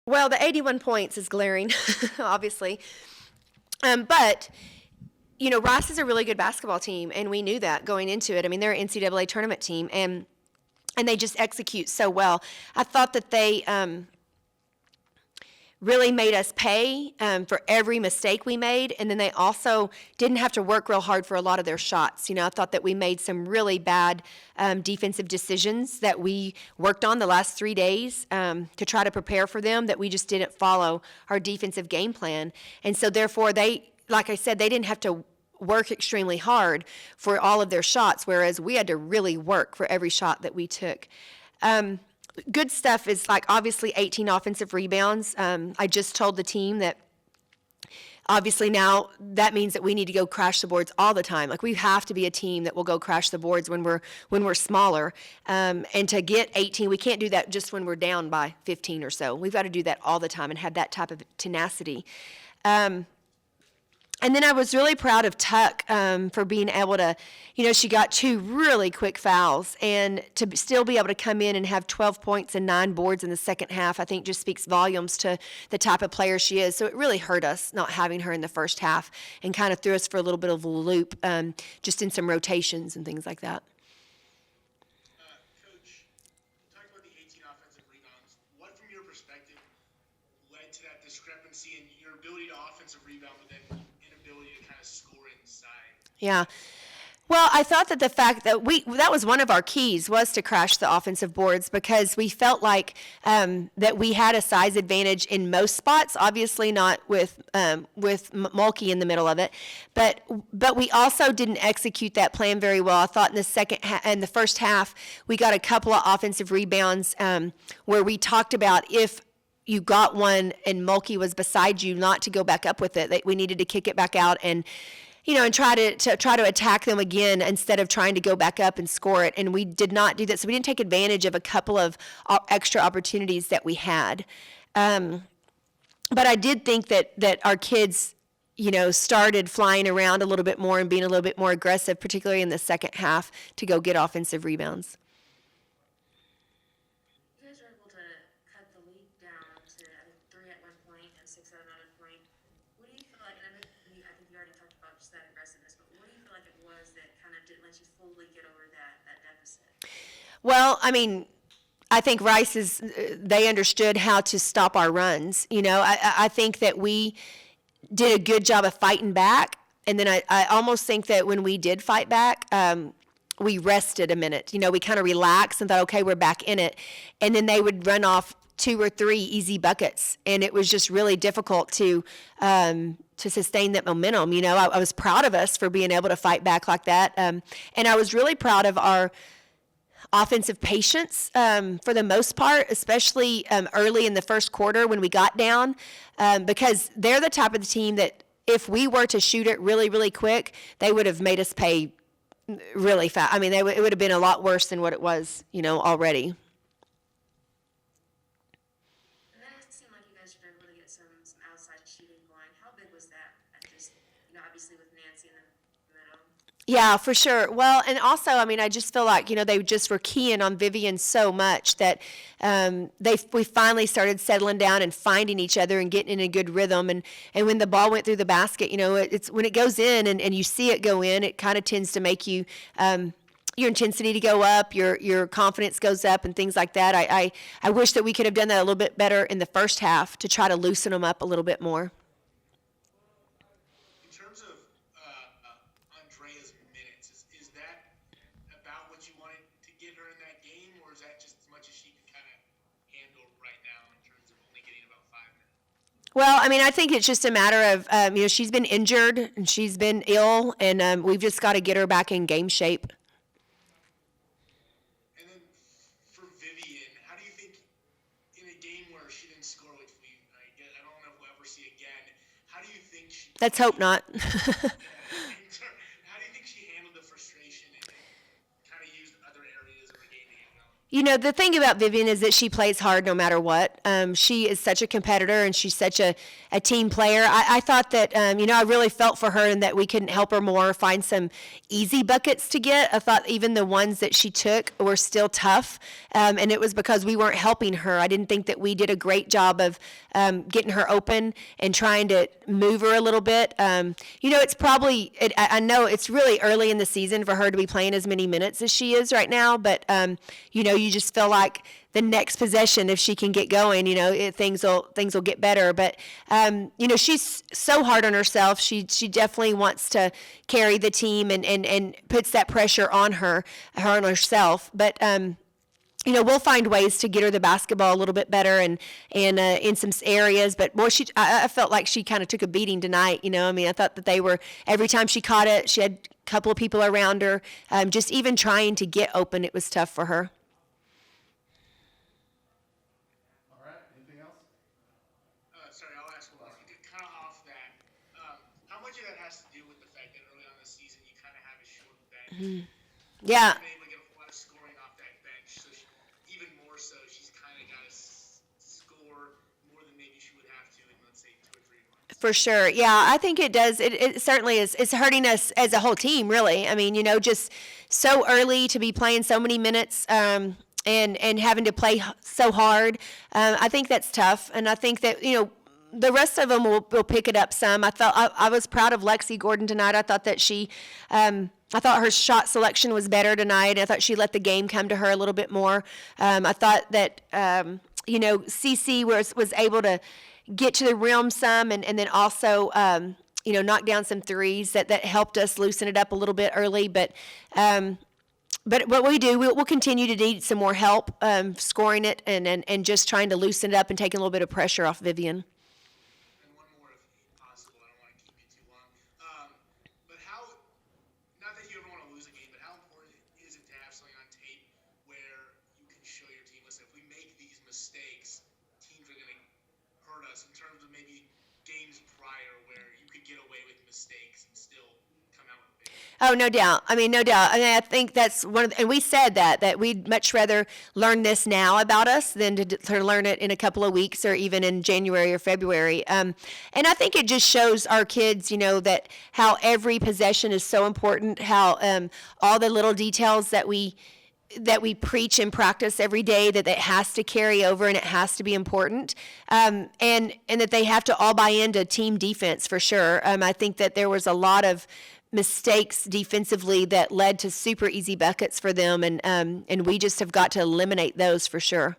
Well, the 81 points is glaring, obviously. But, Rice is a really good basketball team, and we knew that going into it. I mean, they're an NCAA tournament team, and they just execute so well. I thought that they really made us pay for every mistake we made, and then they also didn't have to work real hard for a lot of their shots. I thought that we made some really bad defensive decisions that we worked on the last 3 days to try to prepare for them, that we just didn't follow our defensive game plan. And so therefore like I said, they didn't have to work extremely hard for all of their shots, whereas we had to really work for every shot that we took. Good stuff is obviously 18 offensive rebounds. I just told the team that obviously now that means that we need to go crash the boards all the time. We have to be a team that will go crash the boards when we're smaller. And to get 18, we can't do that just when we're down by 15 or so. We've got to do that all the time and have that type of tenacity. And then I was really proud of Tuck for being able to, she got 2 really quick fouls, and to still be able to come in and have 12 points and 9 boards in the second half, I think just speaks volumes to the type of player she is. So it really hurt us not having her in the first half and kind of threw us for a little bit of a loop just in some rotations and things like that. Coach, talking about the 18 offensive rebounds, what from your perspective led to that discrepancy in your ability to offensive rebound, but then inability to kind of score inside? Yeah. Well, I thought that the fact that that was one of our keys was to crash the offensive boards, because we felt like that we had a size advantage in most spots, obviously not with Mulkey in the middle of it, but we also didn't execute that plan very well. I thought in the first half we got a couple of offensive rebounds where we talked about if you got one and Mulkey was beside you, not to go back up with it. That we needed to kick it back out and try to attack them again instead of trying to go back up and score it. And we did not do that. So we didn't take advantage of a couple of extra opportunities that we had. But I did think that our kids, started flying around a little bit more and being a little bit more aggressive, particularly in the second half, to go get offensive rebounds. Well, I mean, I think they understood how to stop our runs. I think that we did a good job of fighting back. And then I almost think that when we did fight back, we rested a minute. We kind of relaxed and thought, okay, we're back in it. And then they would run off 2 or 3 easy buckets. And it was just really difficult to sustain that momentum. I was proud of us for being able to fight back like that. And I was really proud of our offensive patience for the most part, especially early in the first quarter when we got down, because they're the type of the team that if we were to shoot it really, really quick, they would have made us pay really fast. I mean, it would have been a lot worse than what it was, already. Yeah, for sure. Well, and also, I mean, I just feel like, they just were keying on Vivian so much that we finally started settling down and finding each other and getting in a good rhythm. And when the ball went through the basket, it's when it goes in and you see it go in, it kind of tends to make you your intensity to go up, your confidence goes up and things like that. I wish that we could have done that a little bit better in the first half to try to loosen them up a little bit more. Well, I mean, I think it's just a matter of, she's been injured and she's been ill, and we've just got to get her back in game shape. And then for Vivian, how do you think in a game where she didn't score, which I don't know if we'll ever see again, how do you think she... Let's hope not. How do you think she handled the frustration and kind of used other areas of the game to get going? The thing about Vivian is that she plays hard no matter what. She is such a competitor and she's such a team player. I thought that, I really felt for her and that we couldn't help her more, find some easy buckets to get. I thought even the ones that she took were still tough, and it was because we weren't helping her. I didn't think that we did a great job of getting her open and trying to move her a little bit. It's probably, I know it's really early in the season for her to be playing as many minutes as she is right now, but, you just feel like the next possession, if she can get going, things will get better. But she's so hard on herself. She definitely wants to carry the team and puts that pressure on her on herself. But we'll find ways to get her the basketball a little bit better and in some areas. But boy, I felt like she kind of took a beating tonight. I thought that they were, every time she caught it, she had a couple of people around her. Just even trying to get open, it was tough for her. Sorry, I'll ask one more. Kind of off that, how much of that has to do with the fact that early on in the season you kind of have a short bench? Yeah. She's been able to get a lot of scoring off that bench, so even more so, she's kind of got to score more than maybe she would have to in, let's say, 2 or 3 months. For sure. Yeah, I think it does. It certainly is. It's hurting us as a whole team, really. Just so early to be playing so many minutes and having to play so hard. I think that's tough. And I think that, the rest of them will pick it up some. I was proud of Lexi Gordon tonight. I thought that I thought her shot selection was better tonight. I thought she let the game come to her a little bit more. I thought that, Cece was able to get to the rim some and then also, knock down some threes that helped us loosen it up a little bit early. But what we do, we'll continue to need some more help scoring it and just trying to loosen it up and taking a little bit of pressure off Vivian. And one more, if possible. I don't want to keep you too long. But not that you ever want to lose a game, but how important is it to have something on tape where you can show your team, listen, if we make these mistakes, teams are going to hurt us in terms of maybe games prior where you could get away with mistakes and still come out with big. Oh, no doubt. No doubt. I think that's and we said that we'd much rather learn this now about us than to learn it in a couple of weeks or even in January or February. And I think it just shows our kids, that how every possession is so important, how all the little details that we preach and practice every day, that it has to carry over and it has to be important, and that they have to all buy into team defense for sure. I think that there was a lot of mistakes defensively that led to super easy buckets for them, and we just have got to eliminate those for sure.